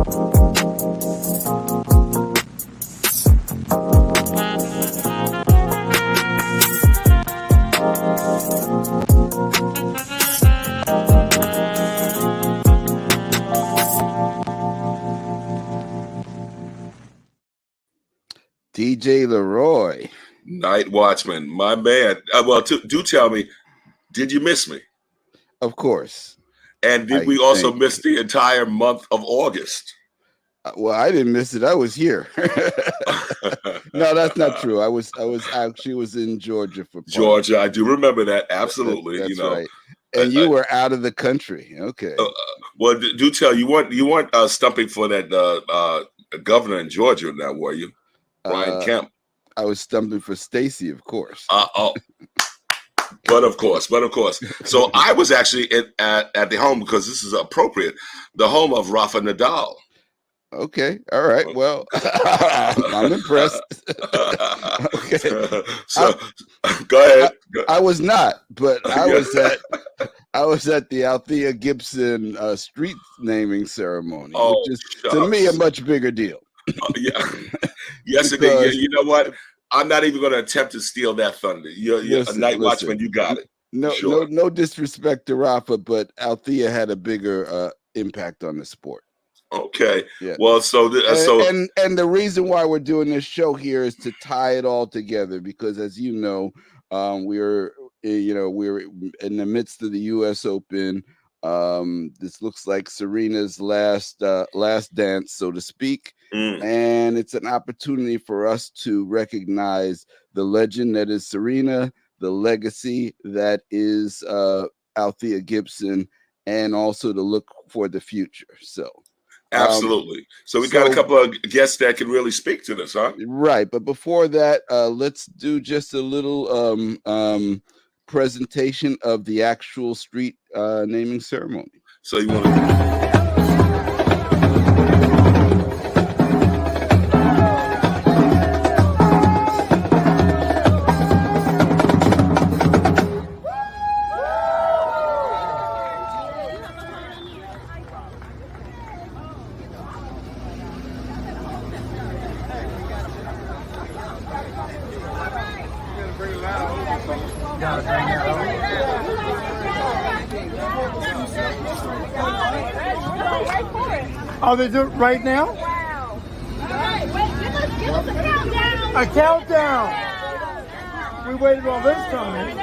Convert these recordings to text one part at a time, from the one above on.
DJ Leroy. Night Watchman, my man. Well, do tell me, did you miss me? Of course. And did we also miss the entire month of August? Well, I didn't miss it. I was here. No, that's not true. I was in Georgia for Georgia. I do remember that. Absolutely. That's right. And you were out of the country. Okay. Well, do tell you weren't stumping for that governor in Georgia now, were you? Brian Kemp. I was stumping for Stacey, of course. But of course. So I was actually at the home, because this is appropriate, the home of Rafa Nadal. Okay. All right. Well, I'm impressed. Okay. So go ahead. I was not, but I was at the Althea Gibson street naming ceremony, which is to me a much bigger deal. Yeah. Yes, indeed. You know what? I'm not even going to attempt to steal that thunder. You're a night watchman. You got it. No disrespect to Rafa, but Althea had a bigger impact on the sport. Okay. Yeah. Well, and the reason why we're doing this show here is to tie it all together, because, as you know, we're in the midst of the U.S. Open. This looks like Serena's last dance, so to speak. And it's an opportunity for us to recognize the legend that is Serena, the legacy that is Althea Gibson, and also to look for the future. So absolutely. So we got a couple of guests that can really speak to this, huh? Right. But before that, let's do just a little presentation of the actual street naming ceremony. So you want to... Oh, they do it right now? Wow. All right, wait, give us a countdown. A countdown. We waited all this time.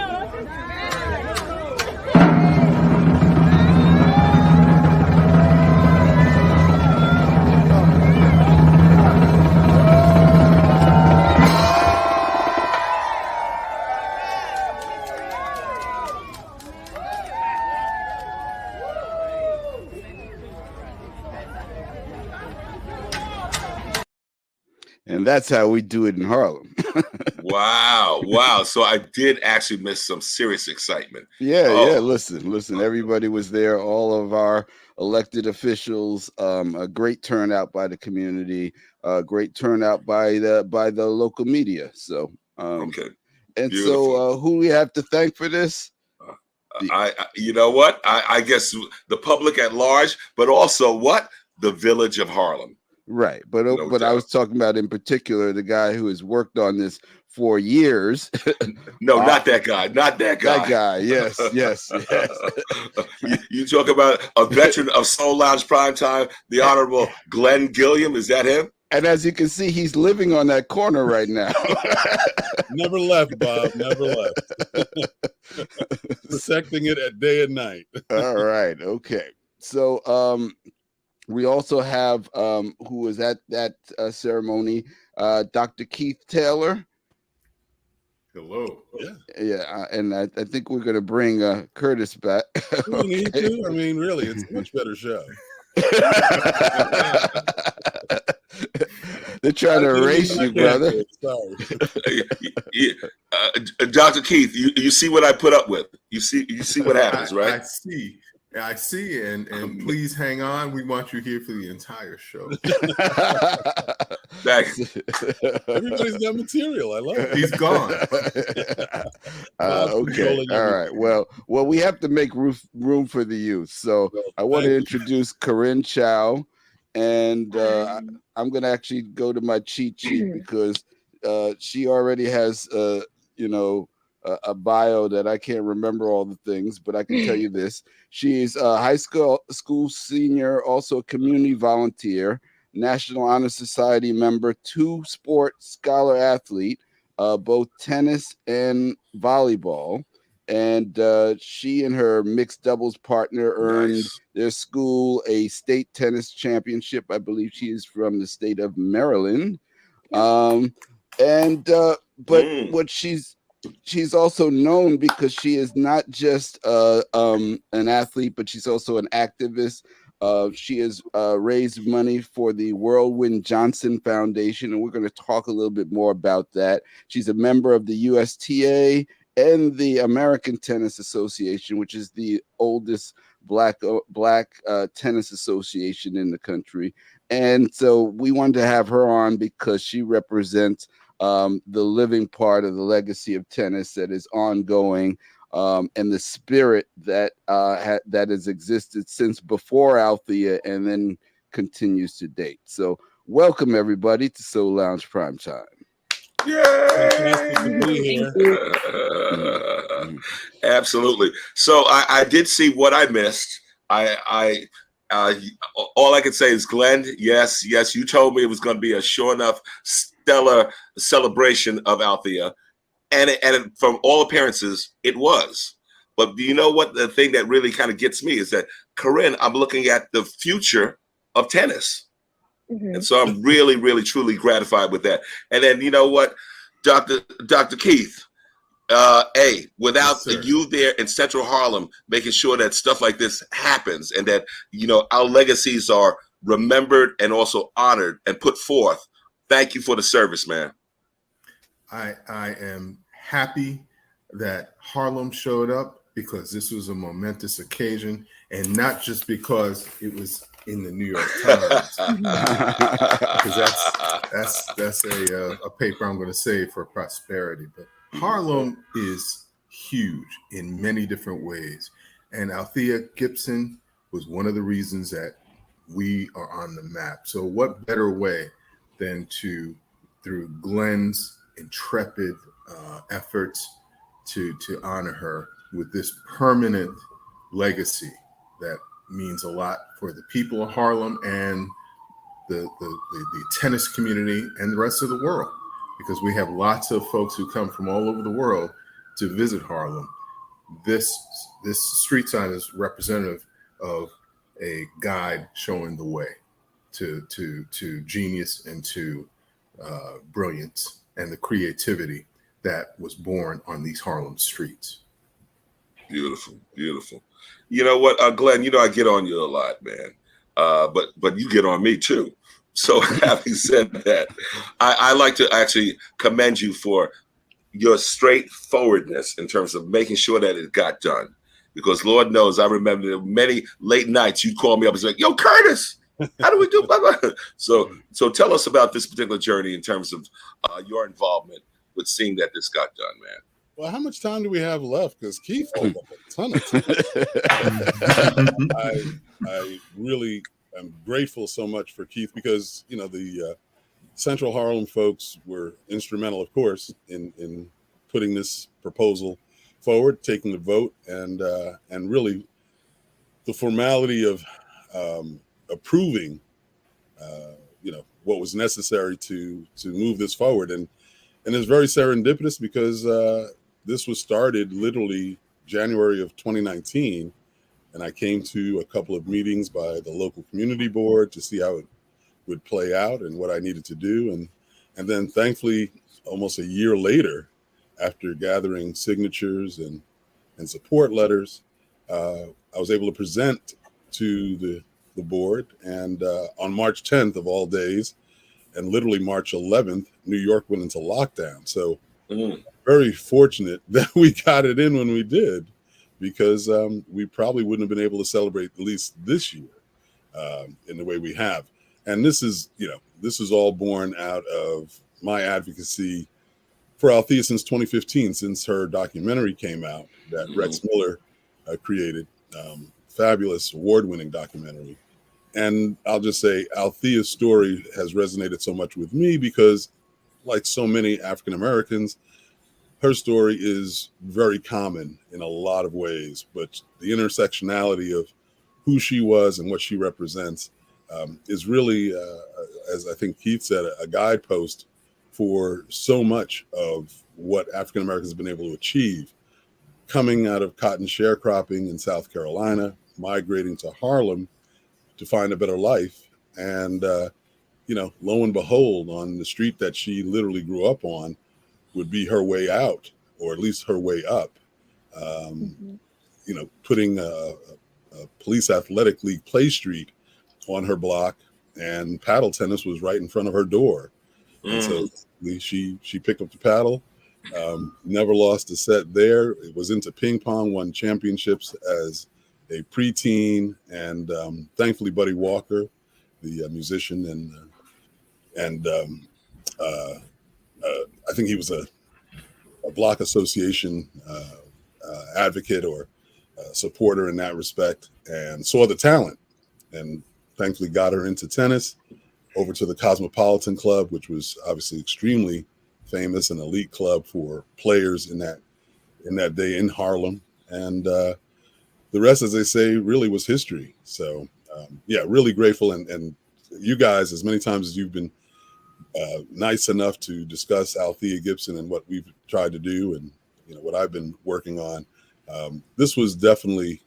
And that's how we do it in Harlem. Wow. So I did actually miss some serious excitement. Yeah. Listen, everybody was there. All of our elected officials, a great turnout by the community, a great turnout by the local media. So, okay. And beautiful. So who we have to thank for this? You know what? I guess the public at large, but also the village of Harlem. Right, but I was talking about in particular the guy who has worked on this for years. No, not that guy. Not that guy. That guy. Yes. You talk about a veteran of Soul Lounge Primetime, the Honorable Glenn Gilliam. Is that him? And as you can see, he's living on that corner right now. Never left, Bob. Never left. Protecting it at day and night. All right. Okay. So, we also have who was at that ceremony, Dr. Keith Taylor. Hello. Yeah, and I think we're going to bring Curtis back. We need to. I mean, really, it's a much better show. They're trying to erase you, brother. Dr. Keith, you see what I put up with. You see what happens, right? I see, and please hang on. We want you here for the entire show. Everybody's got material. I love it. He's gone. Okay. All right. Well, we have to make room for the youth. So I want to introduce Corinne Chau and I'm going to actually go to my cheat sheet because she already has, a bio that I can't remember all the things, but I can tell you this. She's a high school senior, also a community volunteer, National Honor Society member, 2-sport scholar athlete, both tennis and volleyball. And she and her mixed doubles partner earned their school a state tennis championship. I believe she is from the state of Maryland. But what she's also known because she is not just an athlete, but she's also an activist. She has raised money for the Whirlwind Johnson Foundation, and we're going to talk a little bit more about that. She's a member of the USTA and the American Tennis Association, which is the oldest black tennis association in the country. And so we wanted to have her on because she represents the living part of the legacy of tennis that is ongoing, and the spirit that that has existed since before Althea and then continues to date. So welcome everybody to Soul Lounge Primetime. Yay! Absolutely. So I did see what I missed. I all I can say is, Glenn, yes, you told me it was going to be a sure enough stellar celebration of Althea, and from all appearances, it was. But you know what? The thing that really kind of gets me is that, Corinne, I'm looking at the future of tennis. And so I'm really, really, truly gratified with that. And then, you know what, Dr. Keith, without you there in Central Harlem, making sure that stuff like this happens and that, our legacies are remembered and also honored and put forth. Thank you for the service, man. I am happy that Harlem showed up because this was a momentous occasion, and not just because it was in the New York Times, because that's a paper I'm going to save for prosperity. But Harlem is huge in many different ways, and Althea Gibson was one of the reasons that we are on the map. So what better way than to, through Glenn's intrepid efforts, to honor her with this permanent legacy that means a lot for the people of Harlem and the tennis community and the rest of the world, because we have lots of folks who come from all over the world to visit Harlem. This street sign is representative of a guide showing the way to genius and to brilliance and the creativity that was born on these Harlem streets. Beautiful, beautiful. You know what, Glenn, I get on you a lot, man. But you get on me too. So having said that, I like to actually commend you for your straightforwardness in terms of making sure that it got done. Because Lord knows, I remember many late nights you'd call me up and say, "Yo, Curtis, how do we do?" So tell us about this particular journey in terms of your involvement with seeing that this got done, man. Well, how much time do we have left? Because Keith pulled up a ton of time. I really am grateful so much for Keith because, the Central Harlem folks were instrumental, of course, in putting this proposal forward, taking the vote, and really the formality of approving, what was necessary to move this forward. And it's very serendipitous because this was started literally January of 2019. And I came to a couple of meetings by the local community board to see how it would play out and what I needed to do. And then thankfully, almost a year later, after gathering signatures and support letters, I was able to present to the board. And on March 10th of all days, and literally March 11th, New York went into lockdown. So very fortunate that we got it in when we did, because we probably wouldn't have been able to celebrate at least this year in the way we have. And this is all born out of my advocacy for Althea since 2015, since her documentary came out that Rex Miller created, fabulous award-winning documentary. And I'll just say Althea's story has resonated so much with me because, like so many African Americans, her story is very common in a lot of ways, but the intersectionality of who she was and what she represents is really, as I think Keith said, a guidepost for so much of what African Americans have been able to achieve, coming out of cotton sharecropping in South Carolina, migrating to Harlem to find a better life. And, lo and behold, on the street that she literally grew up on would be her way out, or at least her way up. Putting a police athletic league play street on her block, and paddle tennis was right in front of her door. And so she picked up the paddle, never lost a set there. It was into ping pong, won championships as a preteen, and thankfully Buddy Walker, the musician, and I think he was a block association advocate or supporter in that respect, and saw the talent, and thankfully got her into tennis, over to the Cosmopolitan Club, which was obviously extremely famous, an elite club for players in that day in Harlem. And the rest, as they say, really was history. So really grateful. And you guys, as many times as you've been nice enough to discuss Althea Gibson and what we've tried to do, and what I've been working on, this was definitely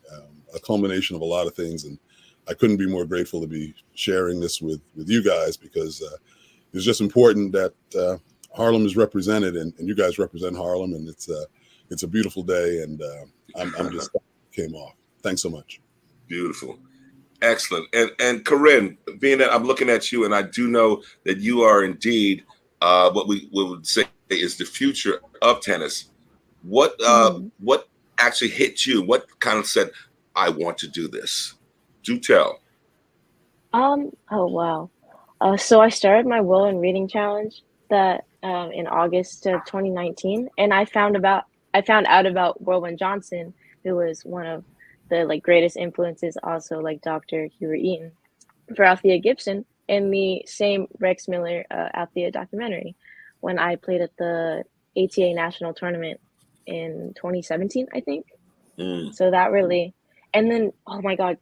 a culmination of a lot of things, and I couldn't be more grateful to be sharing this with you guys, because it's just important that Harlem is represented, and you guys represent Harlem, and it's a beautiful day, and I'm just came off. Thanks so much. Beautiful. Excellent. And Corinne, being that I'm looking at you, and I do know that you are indeed what we would say is the future of tennis. What actually hit you? What kind of said, I want to do this? Do tell. Oh wow. So I started my Whirlwind reading challenge that in August of 2019, and I found out about Whirlwind Johnson, who was one of the greatest influences, also like Dr. Hubert Eaton, for Althea Gibson, in the same Rex Miller Althea documentary, when I played at the ATA national tournament in 2017, I think. So that really, and then, oh my God,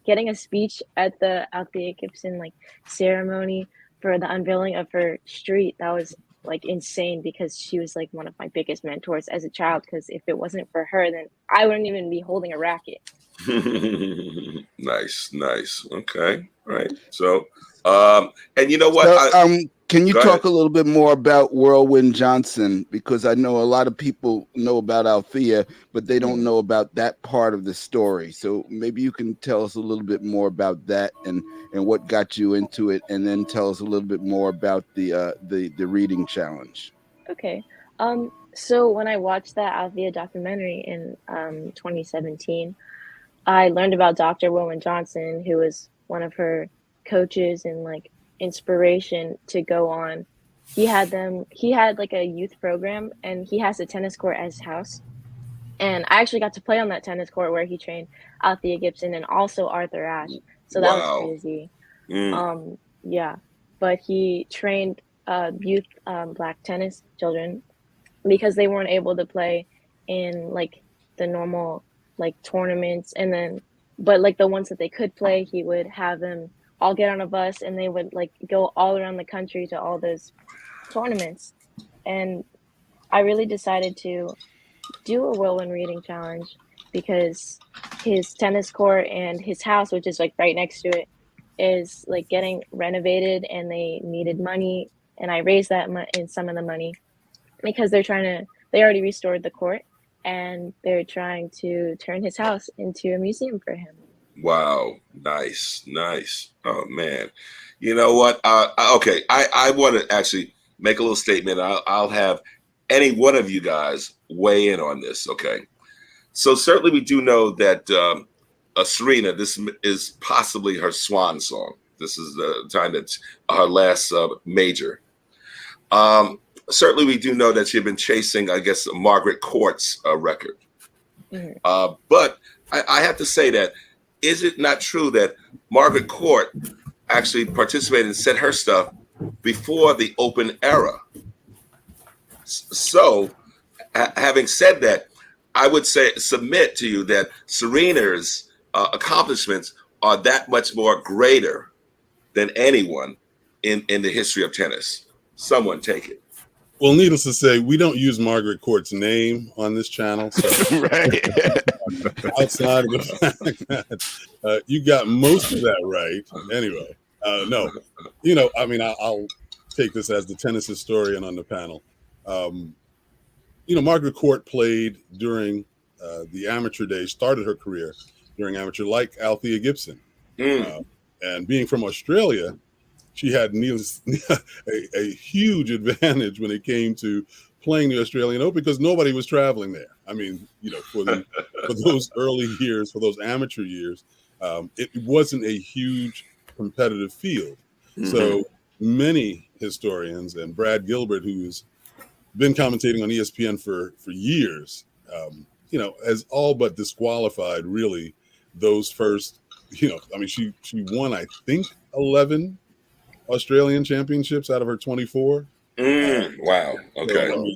getting a speech at the Althea Gibson ceremony for the unveiling of her street, that was insane, because she was one of my biggest mentors as a child, because if it wasn't for her, then I wouldn't even be holding a racket. Nice. Okay. All right. So and you know what, So, can you Go talk ahead. a little bit more about Whirlwind Johnson? Because I know a lot of people know about Althea, but they don't know about that part of the story. So maybe you can tell us a little bit more about that, and what got you into it, and then tell us a little bit more about the reading challenge. Okay. So when I watched that Althea documentary in 2017, I learned about Dr. Whirlwind Johnson, who was one of her coaches and inspiration to go on. He had a youth program, and he has a tennis court at his house. And I actually got to play on that tennis court where he trained Althea Gibson and also Arthur Ashe. So that was crazy. Yeah. But he trained youth Black tennis children, because they weren't able to play in the normal tournaments, and then but the ones that they could play, he would have them all get on a bus, and they would go all around the country to all those tournaments. And I really decided to do a Whirlwind reading challenge, because his tennis court and his house, which is right next to it, is getting renovated, and they needed money, and I raised that in some of the money, because they already restored the court, and they're trying to turn his house into a museum for him. Wow. Nice. Oh man. You know what? Okay. I want to actually make a little statement. I'll have any one of you guys weigh in on this. Okay. So certainly we do know that Serena, this is possibly her swan song. This is the time that's her last major. Certainly we do know that she had been chasing, I guess, Margaret Court's record. But I have to say that is it not true that Margaret Court actually participated and said her stuff before the Open era? So, having said that, I would submit to you that Serena's accomplishments are that much more greater than anyone in the history of tennis. Someone take it. Well, needless to say, we don't use Margaret Court's name on this channel. So Right. outside of the fact that you got most of that right. Anyway, no, I mean, I'll take this as the tennis historian on the panel. Margaret Court played during the amateur days, started her career during amateur, like Althea Gibson. And being from Australia, she had a huge advantage when it came to playing the Australian Open because nobody was traveling there. I mean, for those early years, for those amateur years, it wasn't a huge competitive field. So many historians, and Brad Gilbert, who's been commentating on ESPN for years, has all but disqualified really those first, I mean, she won, I think, 11 Australian championships out of her 24. Wow. Okay. So,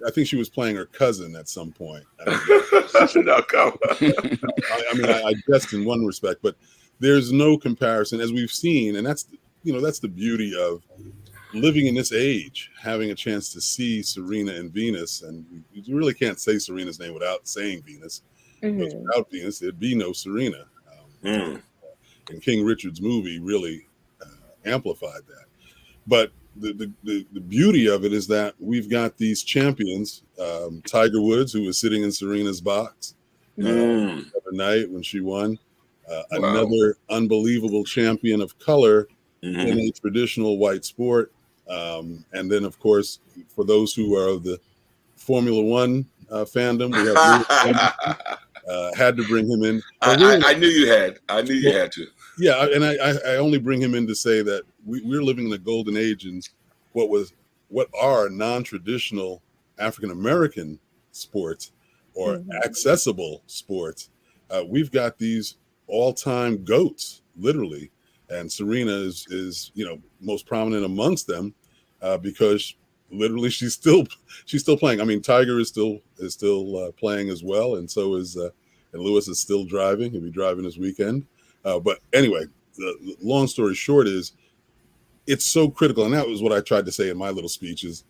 I think she was playing her cousin at some point. No, come on. I guessed in one respect, but there's no comparison, as we've seen, and that's the beauty of living in this age, having a chance to see Serena and Venus, and you really can't say Serena's name without saying Venus. Because without Venus, there'd be no Serena. And King Richard's movie really amplified that. But the beauty of it is that we've got these champions, Tiger Woods, who was sitting in Serena's box the other night when she won. Another unbelievable champion of color in a traditional white sport. And then, of course, for those who are of the Formula One fandom, we have had to bring him in. I knew you had. I knew you had to. Yeah, and I only bring him in to say that we're living in the golden age in what are non-traditional African American sports or accessible sports. We've got these all-time GOATs, literally, and Serena is most prominent amongst them because literally she's still playing. I mean, Tiger is still playing as well, and so is and Lewis is still driving. He'll be driving this weekend. But anyway, the long story short is it's so critical, and that was what I tried to say in my little speech, is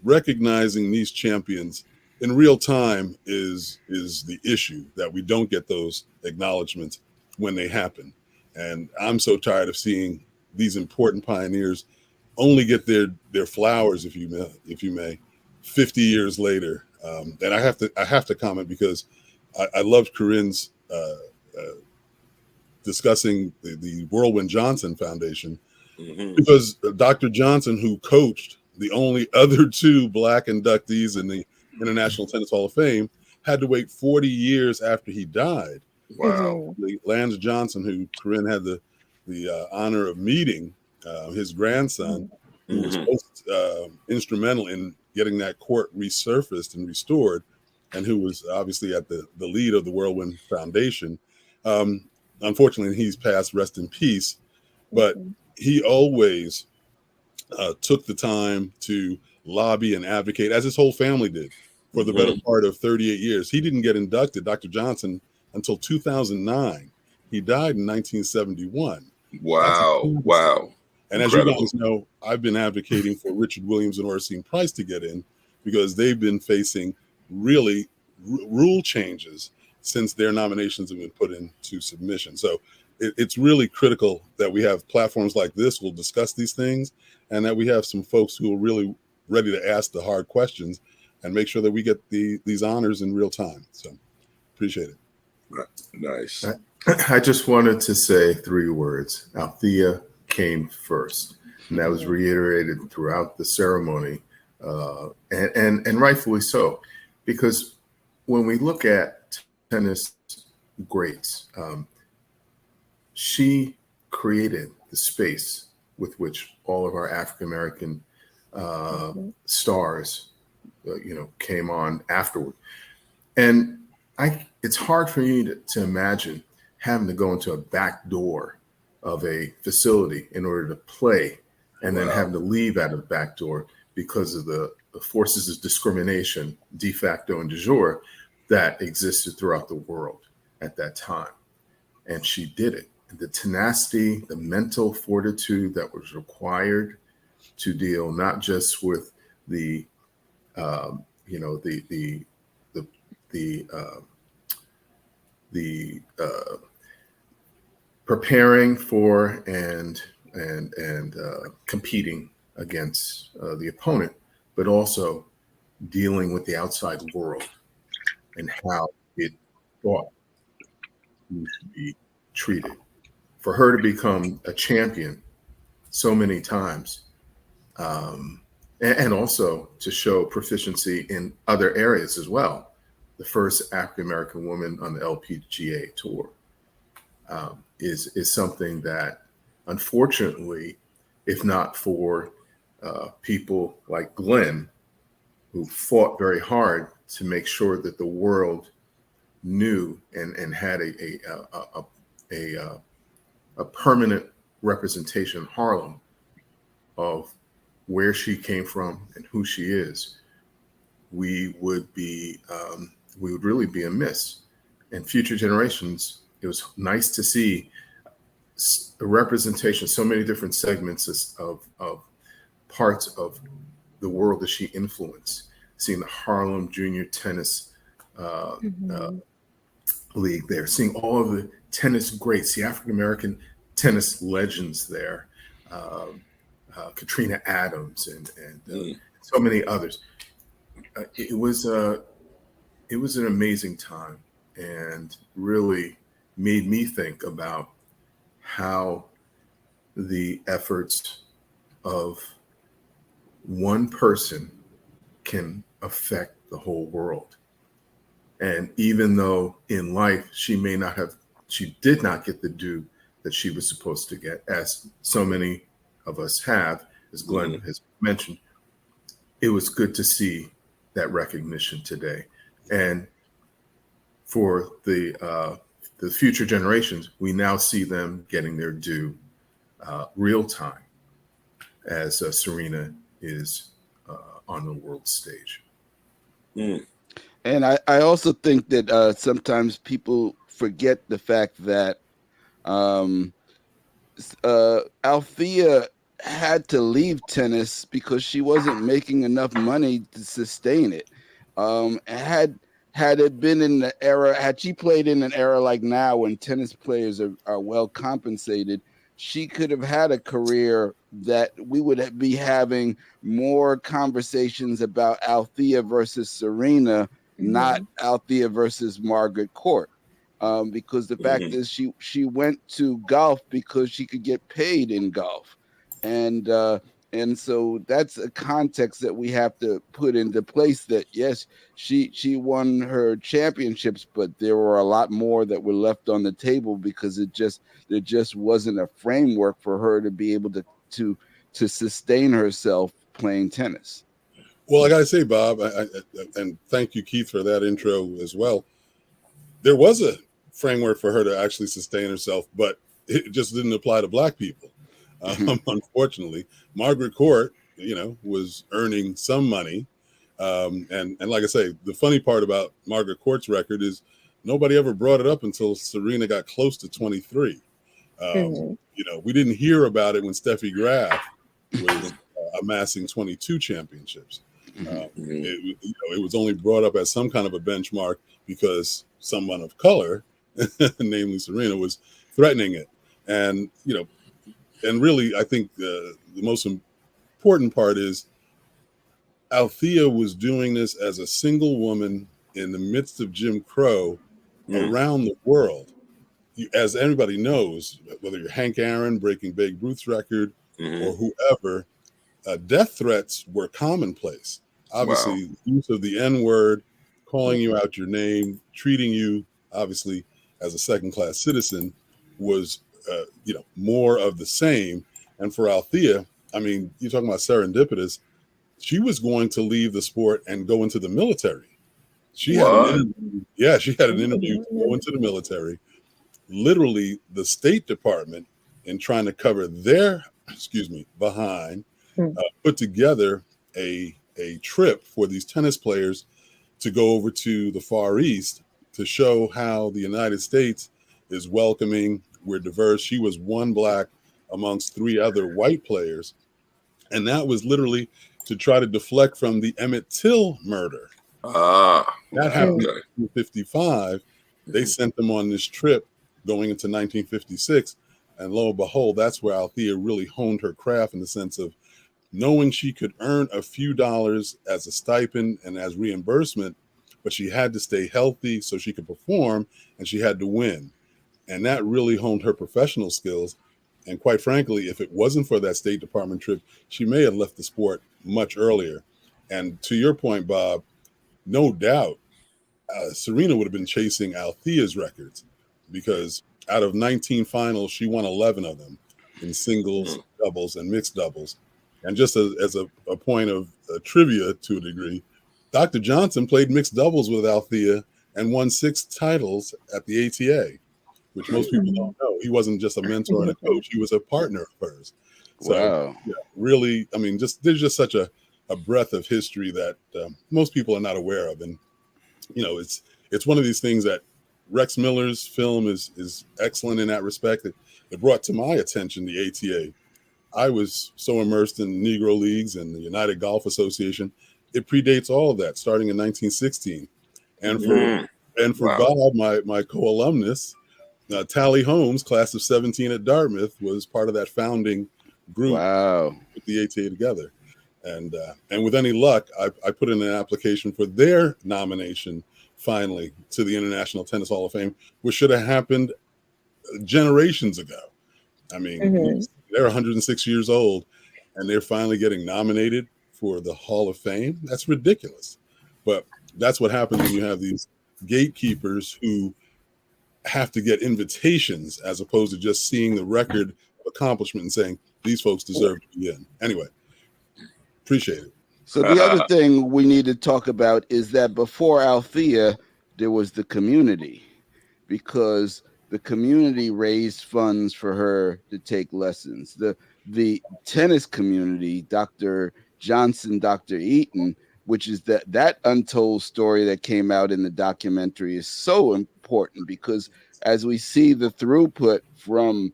recognizing these champions in real time is the issue, that we don't get those acknowledgments when they happen. And I'm so tired of seeing these important pioneers only get their flowers, if you may, 50 years later. And I have to comment because I loved Corinne's discussing the Whirlwind Johnson Foundation, because Dr. Johnson, who coached the only other two Black inductees in the International Tennis Hall of Fame, had to wait 40 years after he died. Wow. Lance Johnson, who Corinne had the honor of meeting, his grandson, who was most instrumental in getting that court resurfaced and restored, and who was obviously at the lead of the Whirlwind Foundation. Unfortunately, he's passed, rest in peace, but he always took the time to lobby and advocate, as his whole family did, for the better part of 38 years. He didn't get inducted, Dr. Johnson, until 2009. He died in 1971. Wow. Wow. And as you guys know, I've been advocating for Richard Williams and Oracene Price to get in because they've been facing really rule changes since their nominations have been put into submission. So it's really critical that we have platforms like this will discuss these things, and that we have some folks who are really ready to ask the hard questions and make sure that we get these honors in real time. So appreciate it. Nice. I just wanted to say 3 words. Althea came first, and that was reiterated throughout the ceremony, and rightfully so, because when we look at tennis greats, she created the space with which all of our African American stars, came on afterward, and it's hard for me to imagine having to go into a back door of a facility in order to play, and then having to leave out of the back door because of the forces of discrimination, de facto and de jure, that existed throughout the world at that time. And she did it. The tenacity, the mental fortitude that was required to deal not just with the preparing for and competing against the opponent, but also dealing with the outside world and how it thought you should be treated. For her to become a champion so many times, and also to show proficiency in other areas as well. The first African-American woman on the LPGA tour is something that, unfortunately, if not for people like Glenn, who fought very hard to make sure that the world knew and had a permanent representation in Harlem of where she came from and who she is, we would really be amiss. And future generations, it was nice to see the representation, so many different segments of parts of the world that she influenced. Seeing the Harlem Junior Tennis League there, seeing all of the tennis greats, the African-American tennis legends there, Katrina Adams and so many others. It was an amazing time, and really made me think about how the efforts of one person can affect the whole world. And even though in life she did not get the due that she was supposed to get, as so many of us have, as Glenn has mentioned, it was good to see that recognition today. And for the future generations, we now see them getting their due real time as Serena is on the world stage. And I also think that sometimes people forget the fact that Althea had to leave tennis because she wasn't making enough money to sustain it. Had it been in the era, had she played in an era like now when tennis players are well compensated, she could have had a career that we would be having more conversations about Althea versus Serena, not Althea versus Margaret Court. Because the fact is she went to golf because she could get paid in golf. And so that's a context that we have to put into place, that yes, she won her championships, but there were a lot more that were left on the table because there just wasn't a framework for her to be able to sustain herself playing tennis. Well, I got to say, Bob, and thank you, Keith, for that intro as well. There was a framework for her to actually sustain herself, but it just didn't apply to Black people. Unfortunately, Margaret Court, was earning some money. And like I say, the funny part about Margaret Court's record is nobody ever brought it up until Serena got close to 23. We didn't hear about it when Steffi Graf was amassing 22 championships. It was only brought up as some kind of a benchmark because someone of color, namely Serena, was threatening it. And, and really, I think the most important part is Althea was doing this as a single woman in the midst of Jim Crow around the world. As everybody knows, whether you're Hank Aaron breaking Babe Ruth's record or whoever, death threats were commonplace. Obviously, use of the N-word, calling you out your name, treating you, obviously, as a second-class citizen was more of the same. And for Althea, I mean, you're talking about serendipitous. She was going to leave the sport and go into the military. She had an interview. Yeah, she had an interview to go into the military. literally the State Department, in trying to cover their behind, put together a trip for these tennis players to go over to the Far East to show how the United States is welcoming. We're diverse. She was one black amongst three other white players. And that was literally to try to deflect from the Emmett Till murder. That happened in 1955. They sent them on this trip going into 1956. And lo and behold, that's where Althea really honed her craft, in the sense of knowing she could earn a few dollars as a stipend and as reimbursement, but she had to stay healthy so she could perform, and she had to win. And that really honed her professional skills. And quite frankly, if it wasn't for that State Department trip, she may have left the sport much earlier. And to your point, Bob, no doubt, Serena would have been chasing Althea's records, because out of 19 finals, she won 11 of them in singles, doubles, and mixed doubles. And just as a point of trivia to a degree, Dr. Johnson played mixed doubles with Althea and won 6 titles at the ATA, which most people don't know. He wasn't just a mentor and a coach; he was a partner of hers. So, Wow. Yeah, really, I mean, there's just such a breadth of history that most people are not aware of. And it's one of these things that Rex Miller's film is excellent in that respect. It brought to my attention the ATA. I was so immersed in Negro Leagues and the United Golf Association. It predates all of that, starting in 1916. And for Bob, my co-alumnus, Tally Holmes, class of 17 at Dartmouth, was part of that founding group. Wow. Put the ATA together. And with any luck, I put in an application for their nomination finally to the International Tennis Hall of Fame, which should have happened generations ago. I mean, they're 106 years old, and they're finally getting nominated for the Hall of Fame. That's ridiculous. But that's what happens when you have these gatekeepers who have to get invitations, as opposed to just seeing the record of accomplishment and saying, these folks deserve to be in. Anyway, appreciate it. So the other thing we need to talk about is that before Althea, there was the community, because the community raised funds for her to take lessons. The tennis community, Dr. Johnson, Dr. Eaton, which is that untold story that came out in the documentary, is so important, because as we see the throughput from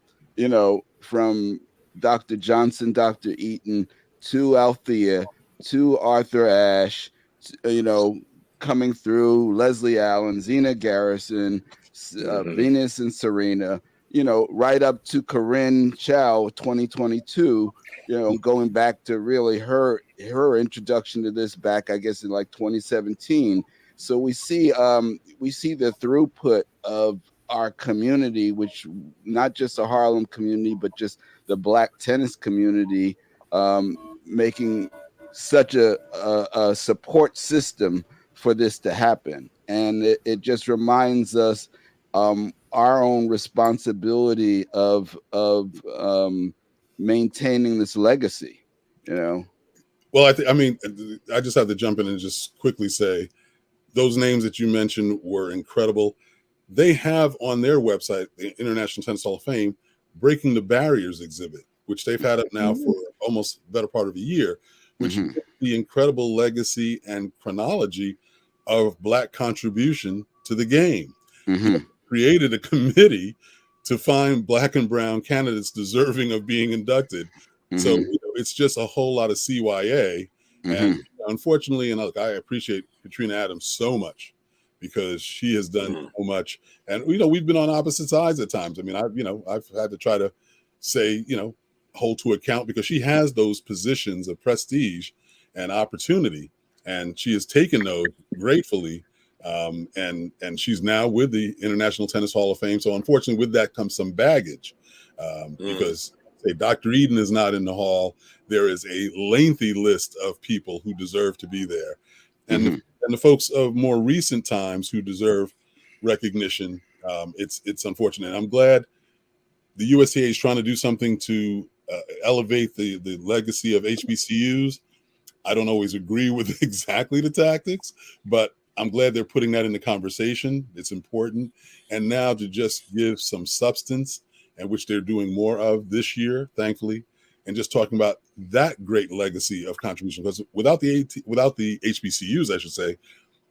Dr. Johnson, Dr. Eaton to Althea to Arthur Ashe, coming through Leslie Allen, Zena Garrison, Venus and Serena, right up to Corinne Chau, 2022, going back to really her introduction to this back, I guess, in like 2017. So we see the throughput of our community, which not just the Harlem community, but just the Black tennis community, making such a support system for this to happen. And it just reminds us our own responsibility of maintaining this legacy, Well, I just have to jump in and just quickly say those names that you mentioned were incredible. They have on their website, the International Tennis Hall of Fame, Breaking the Barriers exhibit, which they've had up now for almost the better part of a year, which is the incredible legacy and chronology of Black contribution to the game. Created a committee to find Black and brown candidates deserving of being inducted. So it's just a whole lot of CYA. And unfortunately, and look, I appreciate Katrina Adams so much, because she has done so much. And we've been on opposite sides at times. I mean, I've had to try to say, hold to account, because she has those positions of prestige and opportunity, and she has taken those gratefully. And she's now with the International Tennis Hall of Fame. So unfortunately, with that comes some baggage, because say Dr. Eden is not in the hall. There is a lengthy list of people who deserve to be there, and the folks of more recent times who deserve recognition. It's unfortunate. I'm glad the USTA is trying to do something to elevate the legacy of HBCUs. I don't always agree with exactly the tactics, but I'm glad they're putting that in the conversation. It's important. And now to just give some substance, and which they're doing more of this year, thankfully, and just talking about that great legacy of contribution. Because without the HBCUs, I should say,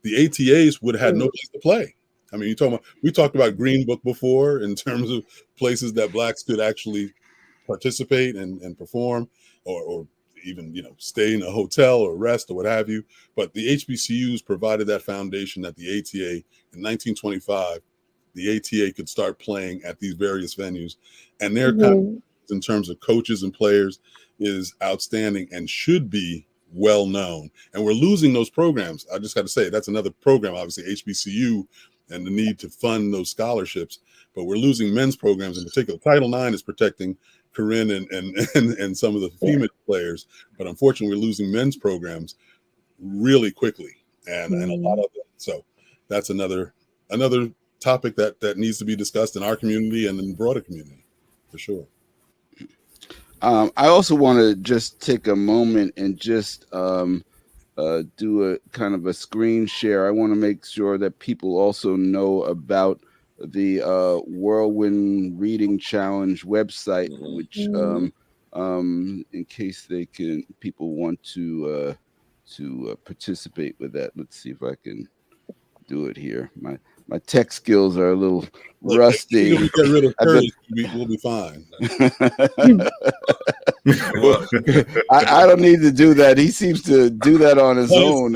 the ATAs would have had no place to play. I mean, we talked about Green Book before in terms of places that Blacks could actually participate and perform, or even stay in a hotel or rest or what have you. But the HBCUs provided that foundation that the ATA in 1925, the ATA could start playing at these various venues, and their in terms of coaches and players is outstanding and should be well known. And we're losing those programs. I just got to say that's another program, obviously HBCU, and the need to fund those scholarships. But we're losing men's programs in particular. Title IX is protecting Corinne and some of the female players, but unfortunately, we're losing men's programs really quickly, and a lot of them. So that's another topic that needs to be discussed in our community and in the broader community, for sure. I also want to just take a moment and just do a kind of a screen share. I want to make sure that people also know about the Whirlwind Reading Challenge website, which in case people want to participate with that. Let's see if I can do it here. My tech skills are a little rusty. Get rid of Curtis, we'll be fine. I don't need to do that. He seems to do that on his own.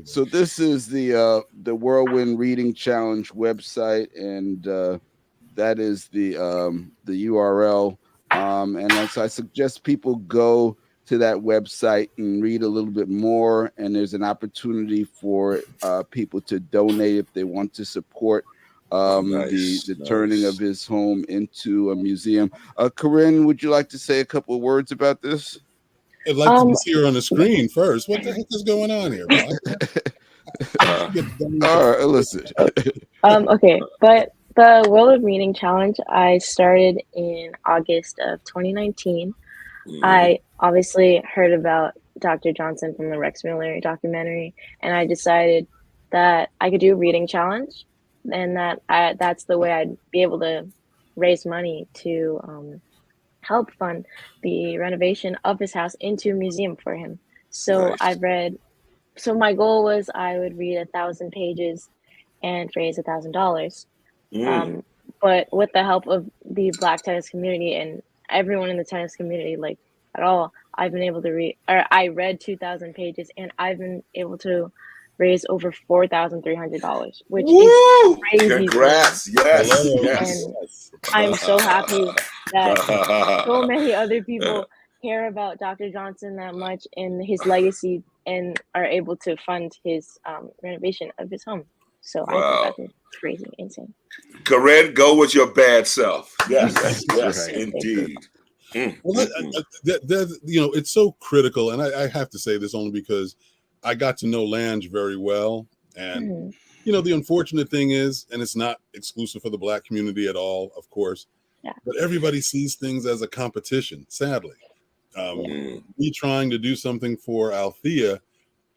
So this is the Whirlwind Reading Challenge website, and that is the URL. And I suggest people go to that website and read a little bit more. And there's an opportunity for people to donate if they want to support the turning of his home into a museum. Corinne, would you like to say a couple of words about this? I'd like to see her on the screen first. What the heck is going on here? All right, listen. Okay, but the Whirlwind Reading Challenge I started in August of 2019. I obviously heard about Dr. Johnson from the Rex Miller documentary, and I decided that I could do a reading challenge, and that's the way I'd be able to raise money to help fund the renovation of his house into a museum for him. So nice. So my goal was I would read 1,000 pages and raise $1,000. But with the help of the Black tennis community and everyone in the tennis community, like at all, I've been able to I read 2,000 pages, and I've been able to raise over $4,300, which is crazy. Congrats! Yes. And I'm so happy that so many other people care about Dr. Johnson that much and his legacy, and are able to fund his renovation of his home. So I think that's crazy, insane. Corinne, go with your bad self. Yes, indeed. Well, it's so critical, and I have to say this only because I got to know Lange very well, and the unfortunate thing is, and it's not exclusive for the Black community at all, of course, but everybody sees things as a competition. Sadly, me trying to do something for Althea,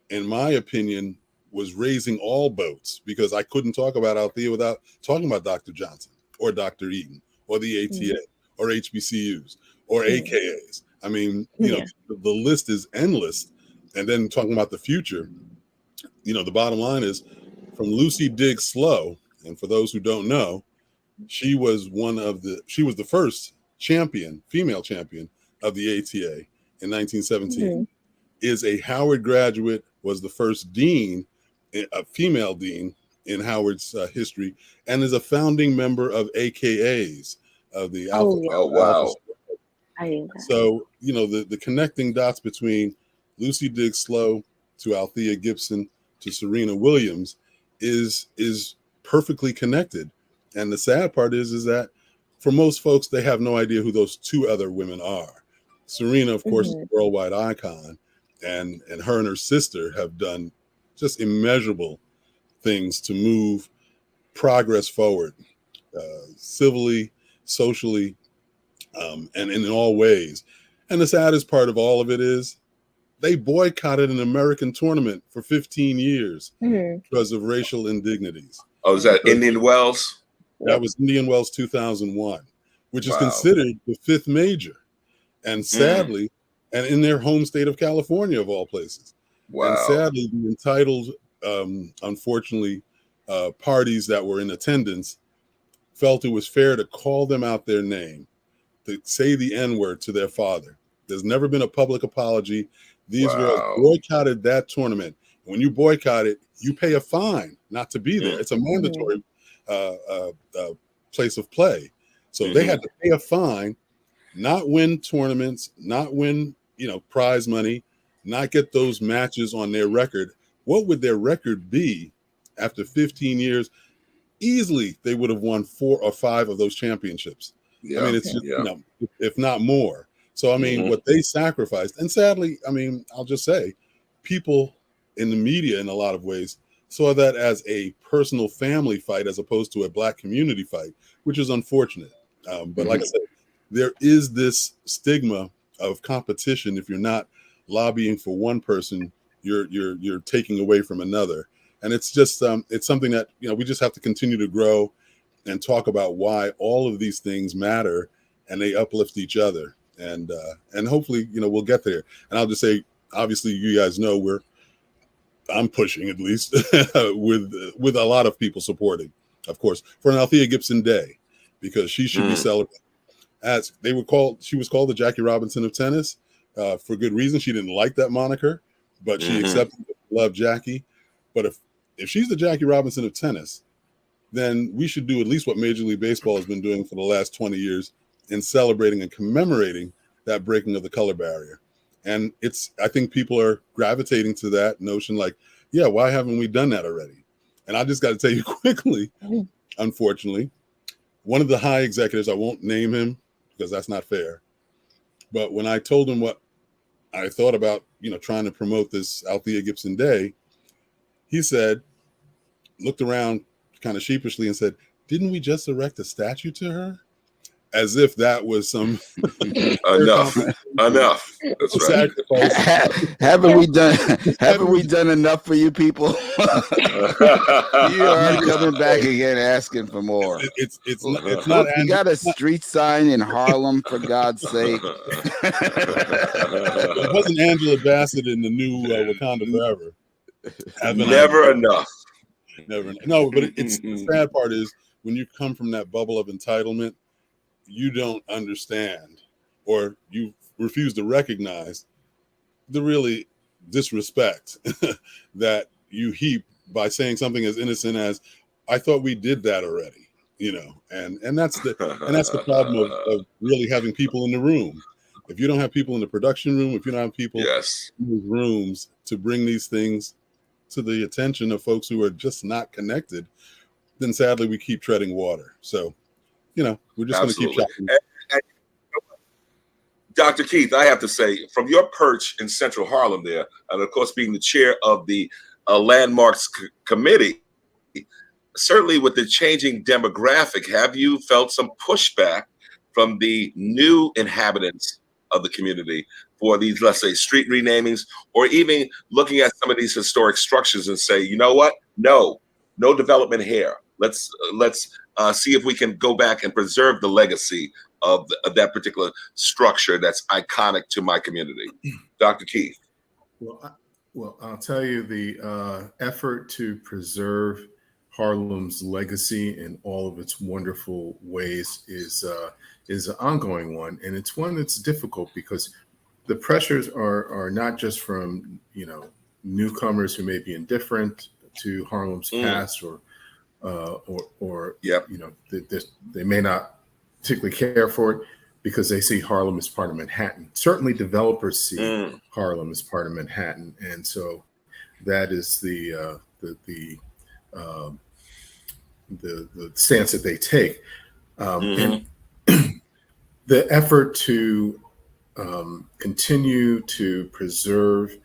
in my opinion, was raising all boats, because I couldn't talk about Althea without talking about Dr. Johnson or Dr. Eaton or the ATA or HBCUs or AKAs. I mean, the list is endless. And then talking about the future, the bottom line is, from Lucy Diggs Slow, and for those who don't know, she was the first female champion of the ATA in 1917, is a Howard graduate, was the first dean, a female dean in Howard's history, and is a founding member of AKAs of the Alpha. Oh, wow. So, the connecting dots between Lucy Diggs Slow to Althea Gibson to Serena Williams is perfectly connected. And the sad part is that for most folks, they have no idea who those two other women are. Serena, of course, is a worldwide icon, and her and her sister have done just immeasurable things to move progress forward, civilly, socially, and in all ways. And the saddest part of all of it is they boycotted an American tournament for 15 years Mhm. because of racial indignities. Oh, is that Indian Wells? That was Indian Wells 2001, which is Wow. considered the 5th major. And sadly, and in their home state of California, of all places. Wow. And sadly, the entitled, unfortunately, parties that were in attendance felt it was fair to call them out their name, to say the N-word to their father. There's never been a public apology. These girls boycotted that tournament. When you boycott it, you pay a fine not to be there. It's a mandatory place of play. So they had to pay a fine, not win tournaments, not win, prize money, not get those matches on their record. What would their record be after 15 years? Easily, they would have won 4 or 5 of those championships. Yeah. I mean, it's just, if not more. So, I mean, what they sacrificed, and sadly, I mean, I'll just say, people in the media in a lot of ways saw that as a personal family fight as opposed to a Black community fight, which is unfortunate. But like I said, there is this stigma of competition. If you're not lobbying for one person, you're taking away from another. And it's just it's something that we just have to continue to grow and talk about why all of these things matter and they uplift each other. And hopefully we'll get there. And I'll just say, obviously, you guys know I'm pushing, at least with a lot of people supporting, of course, for an Althea Gibson Day, because she should be celebrated. As she was called the Jackie Robinson of tennis for good reason. She didn't like that moniker, but she accepted it, loved Jackie. But if she's the Jackie Robinson of tennis, then we should do at least what Major League Baseball has been doing for the last 20 years in celebrating and commemorating that breaking of the color barrier. And I think people are gravitating to that notion like, yeah, why haven't we done that already? And I just got to tell you quickly, unfortunately, one of the high executives, I won't name him because that's not fair, but when I told him what I thought about, trying to promote this Althea Gibson Day, he looked around kind of sheepishly and said, "Didn't we just erect a statue to her?" As if that was some enough. That's right. Haven't we done enough for you people? You are coming back again asking for more. It's not. You got a street sign in Harlem, for God's sake. It wasn't Angela Bassett in the new Wakanda Forever. Never enough. Never. No, but it's the sad part is when you come from that bubble of entitlement, you don't understand, or you refuse to recognize the really disrespect that you heap by saying something as innocent as, "I thought we did that already," and that's the problem of really having people in the room. If you don't have people in the production room, if you don't have people in these rooms to bring these things to the attention of folks who are just not connected, then sadly we keep treading water. So, we're just going to keep chopping. And Dr. Keith, I have to say, from your perch in Central Harlem there, and of course being the chair of the Landmarks Committee, certainly with the changing demographic, have you felt some pushback from the new inhabitants of the community for these, let's say, street renamings, or even looking at some of these historic structures and say, you know what? No development here. Let's see if we can go back and preserve the legacy of that particular structure that's iconic to my community. Dr. Keith. Well, I'll tell you, the effort to preserve Harlem's legacy in all of its wonderful ways is an ongoing one, and it's one that's difficult because the pressures are not just from newcomers who may be indifferent to Harlem's past or they may not particularly care for it because they see Harlem as part of Manhattan. Certainly developers see Harlem as part of Manhattan. And so that is the stance that they take. And the effort to continue to preserve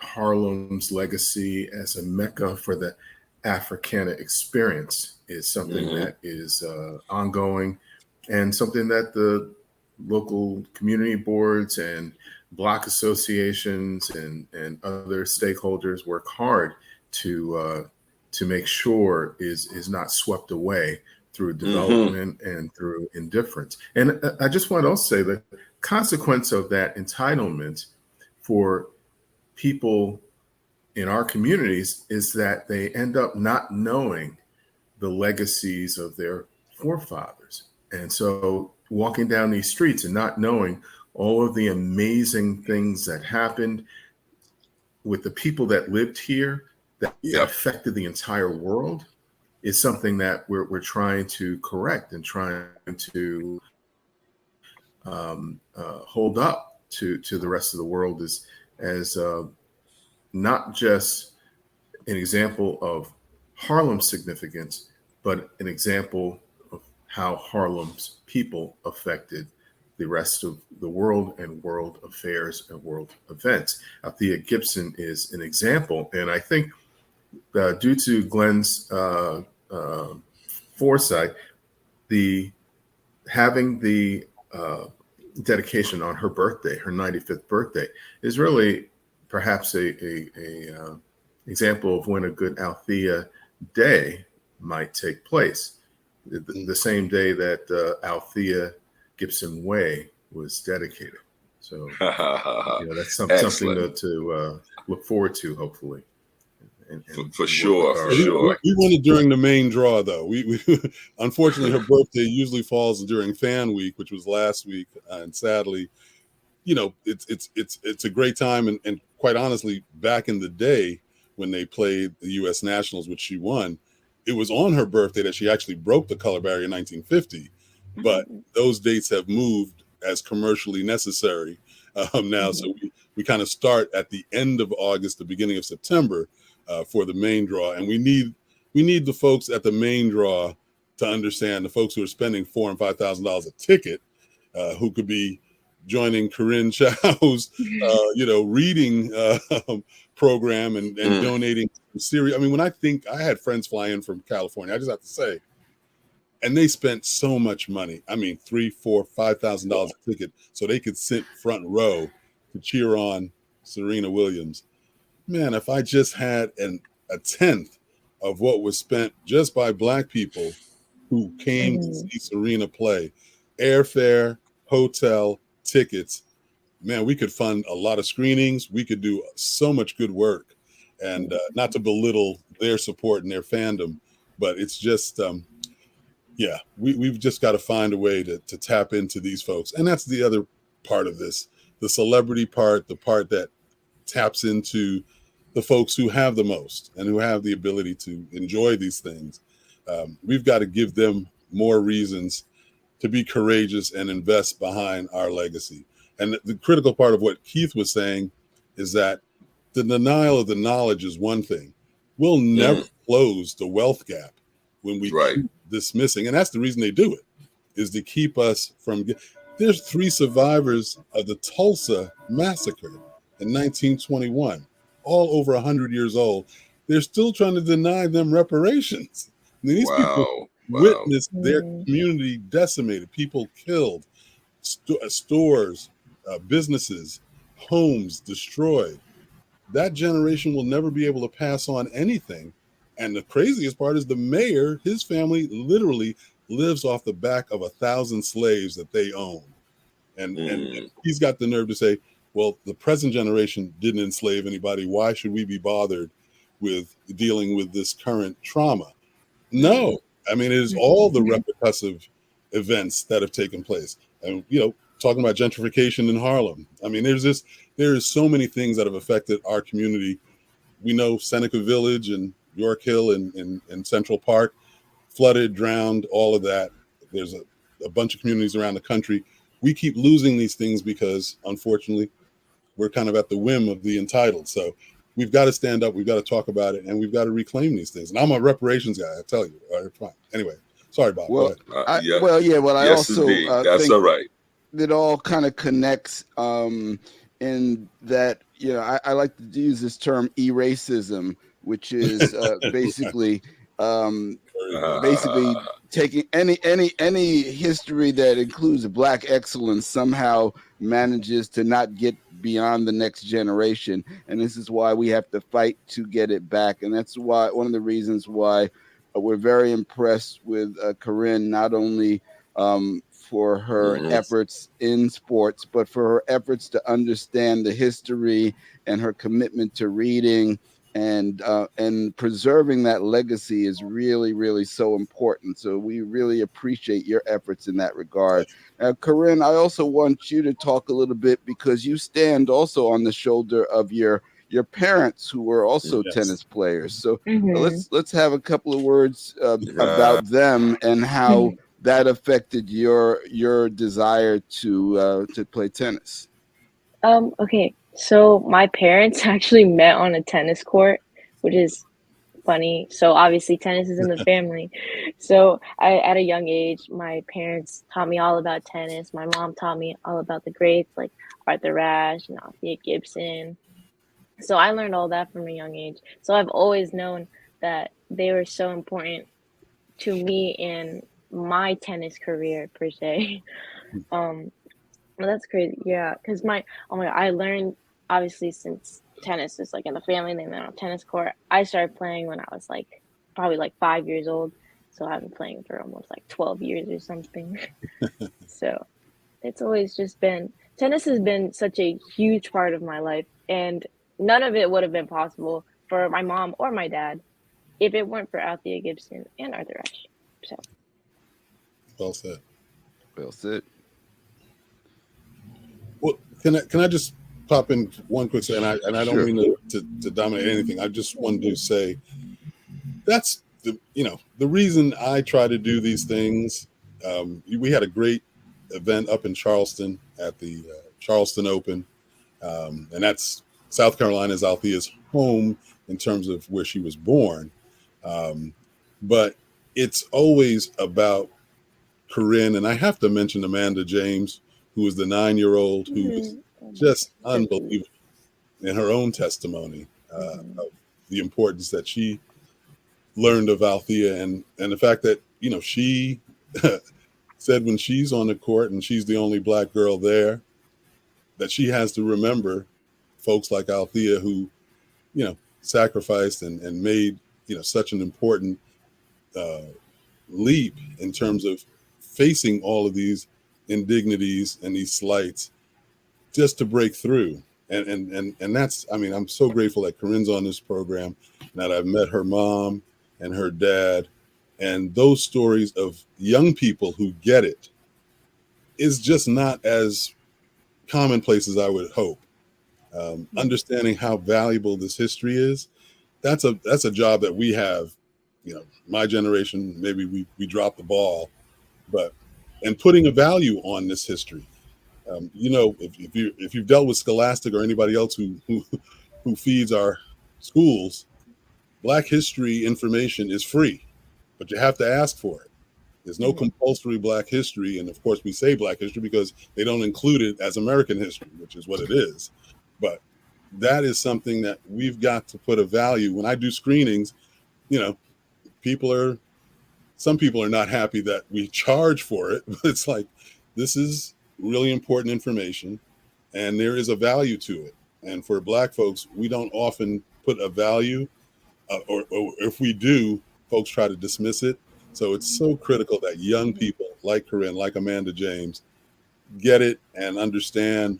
Harlem's legacy as a mecca for the Africana experience is something that is ongoing, and something that the local community boards and Block associations and other stakeholders work hard to make sure is not swept away through development and through indifference. And I just want to also say the consequence of that entitlement for people in our communities is that they end up not knowing the legacies of their forefathers. And so walking down these streets and not knowing all of the amazing things that happened with the people that lived here that affected the entire world is something that we're trying to correct and trying to hold up to the rest of the world as not just an example of Harlem's significance, but an example of how Harlem's people affected the rest of the world and world affairs and world events. Althea Gibson is an example. And I think due to Glenn's foresight, having the dedication on her birthday, her 95th birthday, is really perhaps a example of when a good Althea Day might take place. The same day that Althea Gibson Way was dedicated. So that's something to look forward to, hopefully. And for sure. We won it during the main draw, though. We unfortunately, her birthday usually falls during Fan Week, which was last week, and sadly, it's a great time. And quite honestly, back in the day when they played the U.S. Nationals, which she won, it was on her birthday that she actually broke the color barrier in 1950. But those dates have moved as commercially necessary now. So we kind of start at the end of August, the beginning of September for the main draw. And we need the folks at the main draw to understand, the folks who are spending $4,000 and $5,000 a ticket, who could be joining Corinne Chau's, reading program and donating series. I mean, when I had friends fly in from California, I just have to say, and they spent so much money. I mean, $3,000, $4,000, $5,000 a ticket so they could sit front row to cheer on Serena Williams. Man, if I just had a tenth of what was spent just by Black people who came to see Serena play, airfare, hotel, tickets, man, we could fund a lot of screenings. We could do so much good work, and not to belittle their support and their fandom, but it's just, we've just got to find a way to tap into these folks. And that's the other part of this, the celebrity part, the part that taps into the folks who have the most and who have the ability to enjoy these things. We've got to give them more reasons to be courageous and invest behind our legacy. And the critical part of what Keith was saying is that the denial of the knowledge is one thing. We'll never close the wealth gap when we keep dismissing. And that's the reason they do it, is to keep us from. There's 3 survivors of the Tulsa massacre in 1921, all over 100 years old. They're still trying to deny them reparations. I mean, these people witnessed their community decimated, people killed, stores, businesses, homes destroyed. That generation will never be able to pass on anything. And the craziest part is the mayor, his family literally lives off the back of 1,000 slaves that they own. And he's got the nerve to say, well, the present generation didn't enslave anybody. Why should we be bothered with dealing with this current trauma? No, I mean, it is all the repercussive events that have taken place. And, talking about gentrification in Harlem. I mean, there is so many things that have affected our community. We know Seneca Village and York Hill and Central Park, flooded, drowned, all of that. There's a bunch of communities around the country. We keep losing these things because, unfortunately, we're kind of at the whim of the entitled. So we've got to stand up. We've got to talk about it, and we've got to reclaim these things. And I'm a reparations guy, I tell you. All right, fine. Anyway, sorry, Bob. Well, I also that's think all right. It all kind of connects in that, I like to use this term e-racism, which is basically taking any history that includes Black excellence somehow manages to not get beyond the next generation. And this is why we have to fight to get it back. And that's why one of the reasons why we're very impressed with Corinne, not only for her efforts in sports, but for her efforts to understand the history and her commitment to reading and preserving that legacy is really, really so important. So we really appreciate your efforts in that regard. Corinne, I also want you to talk a little bit, because you stand also on the shoulder of your parents, who were also tennis players. So let's have a couple of words about them and how that affected your desire to play tennis. Okay. So my parents actually met on a tennis court, which is funny. So obviously tennis is in the family. So at a young age, my parents taught me all about tennis. My mom taught me all about the greats like Arthur Ashe and Althea Gibson. So I learned all that from a young age. So I've always known that they were so important to me in my tennis career per se. Well, that's crazy. Yeah, because I learned, obviously, since tennis is like in the family, they met on a tennis court. I started playing when I was probably 5 years old. So I've been playing for almost 12 years or something. So it's always just been, tennis has been such a huge part of my life. And none of it would have been possible for my mom or my dad if it weren't for Althea Gibson and Arthur Ashe. So. Well said. Well said. Well, can I just pop in one quick second? And I don't mean to dominate anything. I just wanted to say that's the reason I try to do these things. We had a great event up in Charleston at the Charleston Open, and that's South Carolina's Althea's home in terms of where she was born. But it's always about Corinne, and I have to mention Amanda James, who was the 9-year-old who was just unbelievable in her own testimony of the importance that she learned of Althea, and the fact that she said when she's on the court and she's the only Black girl there, that she has to remember folks like Althea who sacrificed and made such an important leap in terms of facing all of these indignities and these slights just to break through. And that's, I'm so grateful that Corinne's on this program, and that I've met her mom and her dad, and those stories of young people who get it is just not as commonplace as I would hope. Understanding how valuable this history is, that's a job that we have. My generation, maybe we dropped the ball, and putting a value on this history. If you've dealt with Scholastic or anybody else who feeds our schools, Black history information is free, but you have to ask for it. There's no compulsory Black history, and of course we say Black history because they don't include it as American history, which is what it is. But that is something that we've got to put a value. When I do screenings, some people are not happy that we charge for it, but it's like, this is really important information and there is a value to it. And for Black folks, we don't often put a value, or if we do, folks try to dismiss it. So it's so critical that young people like Corinne, like Amanda James, get it and understand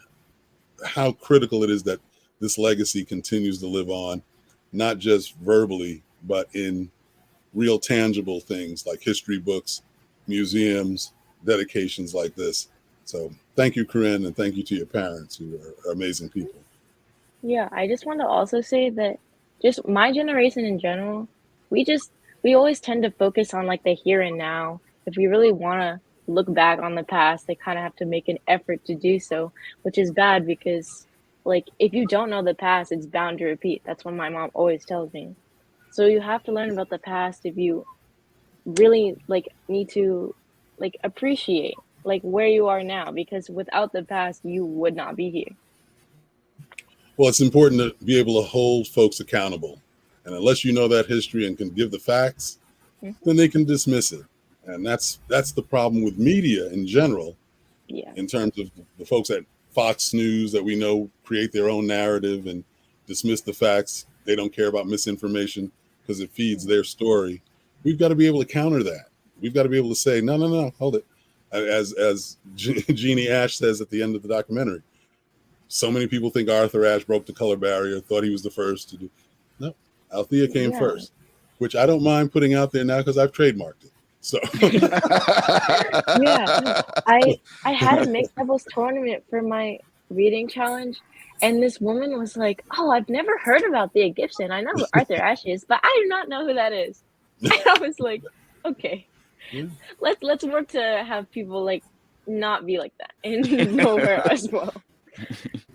how critical it is that this legacy continues to live on, not just verbally, but in real tangible things like history books, museums, dedications like this. So thank you, Corinne, and thank you to your parents, who are amazing people. Yeah, I just want to also say that just my generation in general, we always tend to focus on the here and now. If we really want to look back on the past, they kind of have to make an effort to do so, which is bad because if you don't know the past, it's bound to repeat. That's what my mom always tells me. So you have to learn about the past if you really need to appreciate where you are now, because without the past you would not be here. Well, it's important to be able to hold folks accountable, and unless you know that history and can give the facts, then they can dismiss it. And that's the problem with media in general. Yeah. In terms of the folks that Fox News that we know create their own narrative and dismiss the facts. They don't care about misinformation because it feeds their story. We've got to be able to counter that. We've got to be able to say, no, hold it. As Jeannie Ashe says at the end of the documentary, so many people think Arthur Ashe broke the color barrier, thought he was the first to do. No, Althea came first, which I don't mind putting out there now because I've trademarked it. So yeah, I had a mixed doubles tournament for my reading challenge, and this woman was like, "Oh, I've never heard of Althea Gibson. I know who Arthur Ashe is, but I do not know who that is." And I was like, "Okay, let's work to have people like not be like that and know her as well."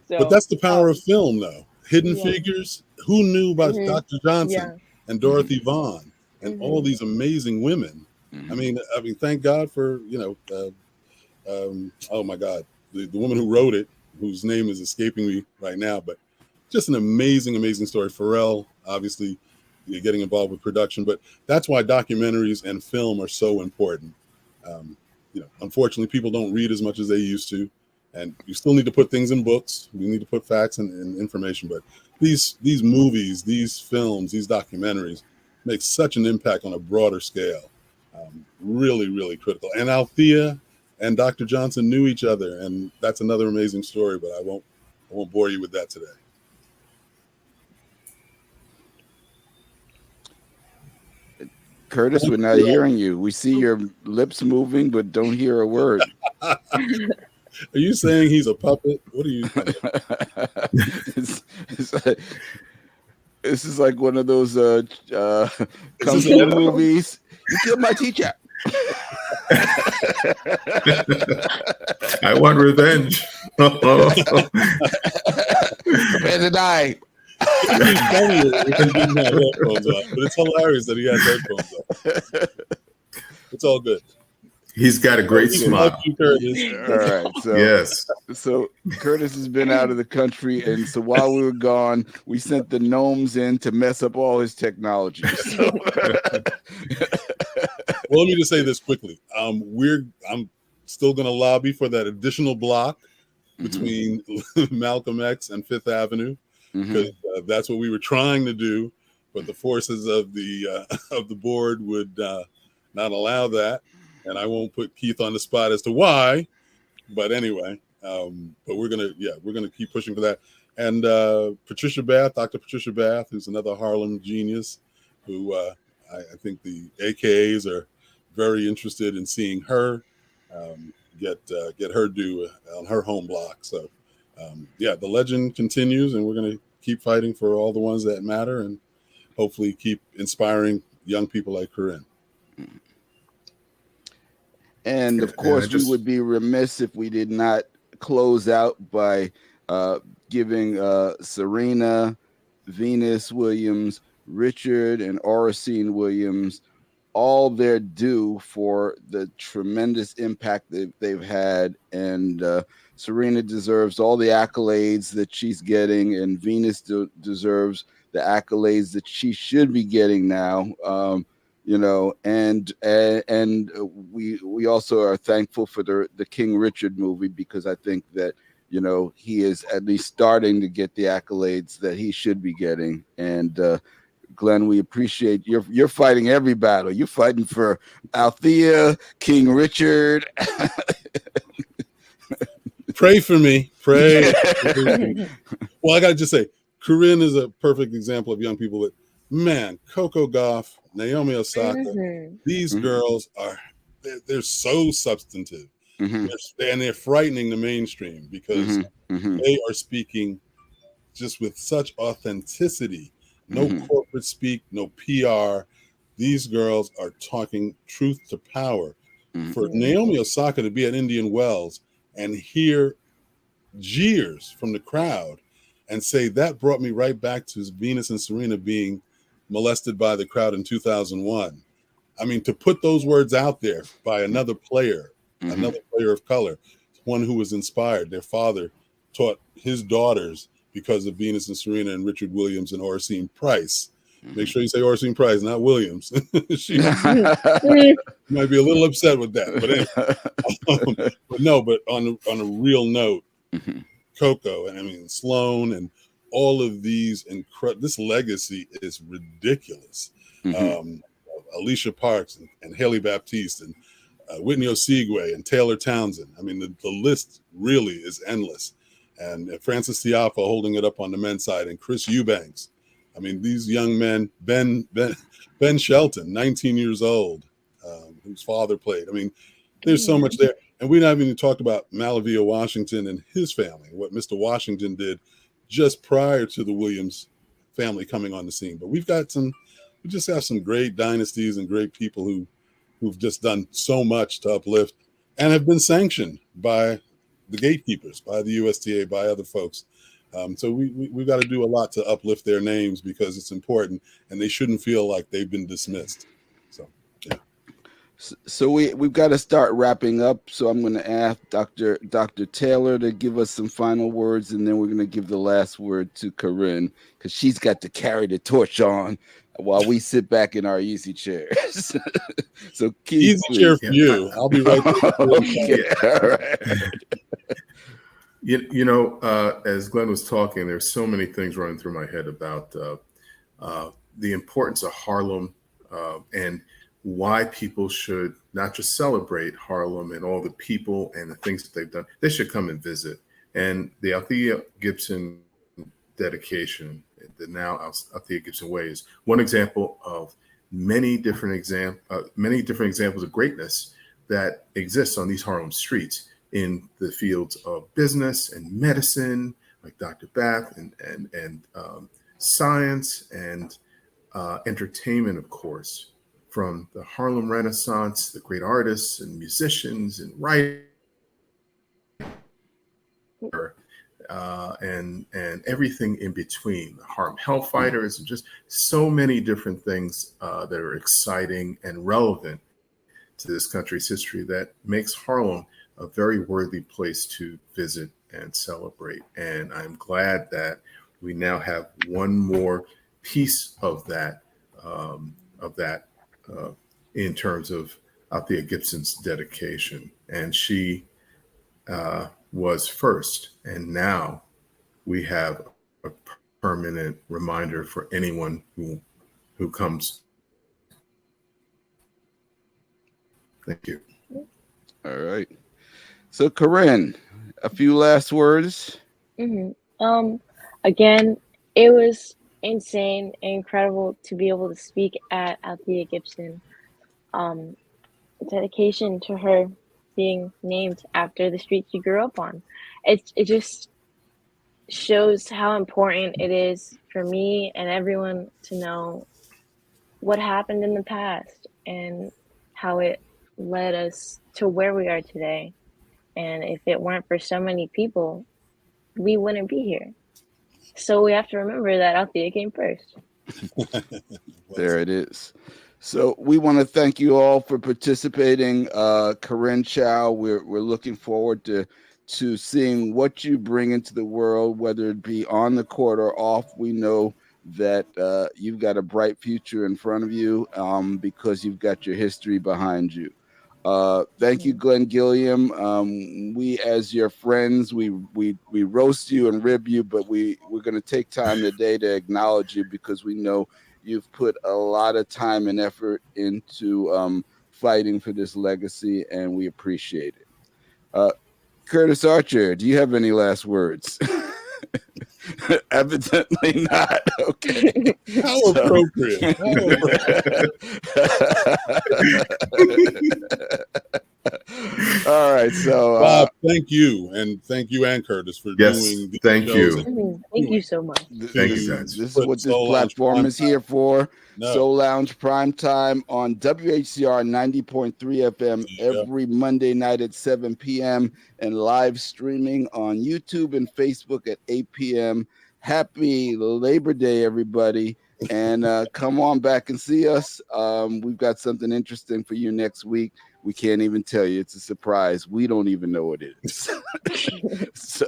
So, but that's the power of film, though. Hidden figures. Who knew about Dr. Johnson and Dorothy Vaughan and all these amazing women? I mean, thank God for oh my God, the woman who wrote it, whose name is escaping me right now, but just an amazing story. Pharrell, obviously, getting involved with production, but that's why documentaries and film are so important. Unfortunately, people don't read as much as they used to, and you still need to put things in books. We need to put facts and information, but these movies, these films, these documentaries make such an impact on a broader scale. Really, really critical. And Althea and Dr. Johnson knew each other, and that's another amazing story, but I won't bore you with that today. Curtis, we're not hearing you. We see your lips moving, but don't hear a word. Are you saying he's a puppet? What are you saying? This is like one of those kung fu movies. You killed my teacher. I want revenge. Prepare to die. He's funny if he didn't have headphones on, but it's hilarious that he has headphones on. It's all good. He's got a great smile. All right. So, yes. So Curtis has been out of the country, and so while we were gone, we sent the gnomes in to mess up all his technology. So. Well, let me just say this quickly. I'm still going to lobby for that additional block between Malcolm X and Fifth Avenue, because that's what we were trying to do, but the forces of the board would not allow that. And I won't put Keith on the spot as to why, but anyway, but we're gonna keep pushing for that. And Dr. Patricia Bath, who's another Harlem genius, who I think the AKAs are very interested in seeing her get her due on her home block. So the legend continues, and we're gonna keep fighting for all the ones that matter, and hopefully keep inspiring young people like Corinne. And of course, we would be remiss if we did not close out by giving Serena, Venus Williams, Richard, and Oracene Williams all their due for the tremendous impact that they've had. And Serena deserves all the accolades that she's getting, and Venus deserves the accolades that she should be getting now. And we also are thankful for the King Richard movie, because I think that, he is at least starting to get the accolades that he should be getting. And Glenn, we appreciate you're fighting every battle. You're fighting for Althea, King Richard. Pray for me. Pray. Well, I got to just say, Corinne is a perfect example of young people that, man, Coco Gauff, Naomi Osaka, these girls they're so substantive, and they're frightening the mainstream, because they are speaking just with such authenticity. No corporate speak, no PR. These girls are talking truth to power. For Naomi Osaka to be at Indian Wells and hear jeers from the crowd and say, that brought me right back to Venus and Serena being molested by the crowd in 2001. I mean, to put those words out there by another player of color, one who was inspired. Their father taught his daughters because of Venus and Serena and Richard Williams and Oracene Price. Make sure you say Oracene Price, not Williams. She might be a little upset with that, but anyway. But on a real note, Mm-hmm. Coco, and I mean Sloan, and all of these this legacy is ridiculous. Mm-hmm. Alicia Parks and Haley Baptiste and Whitney Osigwe and Taylor Townsend. I mean, the list really is endless. And Francis Tiafa holding it up on the men's side, and Chris Eubanks. I mean, these young men, Ben Shelton, 19 years old, whose father played. I mean, there's so much there. And we haven't even talked about Malavia Washington and his family, what Mr. Washington did just prior to the Williams family coming on the scene. But we just have some great dynasties and great people who've just done so much to uplift and have been sanctioned by the gatekeepers, by the USTA, by other folks. So we've got to do a lot to uplift their names because it's important, and they shouldn't feel like they've been dismissed. So, yeah. So we've got to start wrapping up. So I'm going to ask Dr. Taylor to give us some final words, and then we're going to give the last word to Corinne because she's got to carry the torch on while we sit back in our easy chairs. So Keith, easy chair for you. I'll be right there. Okay. All right. As Glenn was talking, there's so many things running through my head about the importance of Harlem and why people should not just celebrate Harlem and all the people and the things that they've done. They should come and visit. And the Althea Gibson dedication, the now Althea Gibson Way, is one example of many different examples of greatness that exists on these Harlem streets in the fields of business and medicine, like Dr. Bath, and science and entertainment, of course, from the Harlem Renaissance, the great artists and musicians and writers, and everything in between, the Harlem Hellfighters, and just so many different things that are exciting and relevant to this country's history that makes Harlem a very worthy place to visit and celebrate. And I'm glad that we now have one more piece of that in terms of Althea Gibson's dedication. And she was first, and now we have a permanent reminder for anyone who comes. Thank you. All right. So Corinne, a few last words. Mm-hmm. Again, it was insane and incredible to be able to speak at Althea Gibson. Dedication to her being named after the street she grew up on. It just shows how important it is for me and everyone to know what happened in the past and how it led us to where we are today. And if it weren't for so many people, we wouldn't be here. So we have to remember that Althea came first. There it is. So we want to thank you all for participating. Corinne Chau, we're looking forward to seeing what you bring into the world, whether it be on the court or off. We know that you've got a bright future in front of you because you've got your history behind you. Thank you, Glenn Gilliam. We, as your friends, we roast you and rib you, but we're going to take time today to acknowledge you because we know you've put a lot of time and effort into fighting for this legacy, and we appreciate it. Curtis Archer, do you have any last words? Evidently not. Okay. How appropriate. All right. So Bob, thank you. And thank you and Curtis for doing these thank shows. you. Thank you so much. Thank you, guys. This is what this platform is here for. Soul Lounge Prime Time on WHCR 90.3 FM every Monday night at 7 p.m. and live streaming on YouTube and Facebook at 8 p.m. Happy Labor Day, everybody. And come on back and see us. We've got something interesting for you next week. We can't even tell you. It's a surprise. We don't even know what it is. So